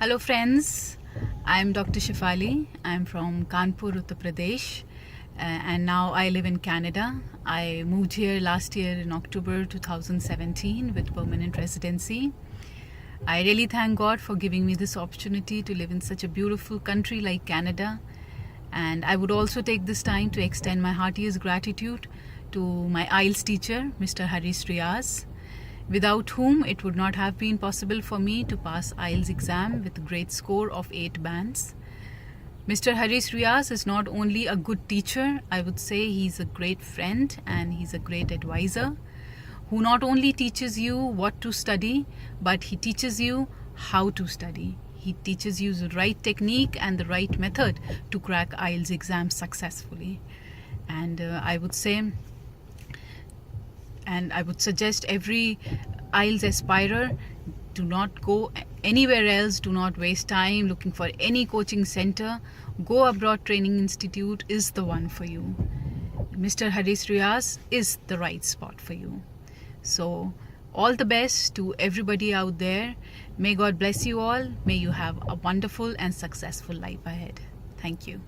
Hello friends, I'm Dr. Shifali. I'm from Kanpur, Uttar Pradesh, and now I live in Canada. I moved here last year in October 2017 with permanent residency. I really thank God for giving me this opportunity to live in such a beautiful country like Canada. And I would also take this time to extend my heartiest gratitude to my IELTS teacher, Mr. Harish Riaz, without whom it would not have been possible for me to pass IELTS exam with a great score of 8 bands. Mr. Harish Riaz is not only a good teacher, I would say he's a great friend and he's a great advisor who not only teaches you what to study, but he teaches you how to study. He teaches you the right technique and the right method to crack IELTS exams successfully. And I would suggest every IELTS aspirer, do not go anywhere else, do not waste time looking for any coaching center. Go Abroad Training Institute is the one for you. Mr. Harish Riaz is the right spot for you. So all the best to everybody out there. May God bless you all. May you have a wonderful and successful life ahead. Thank you.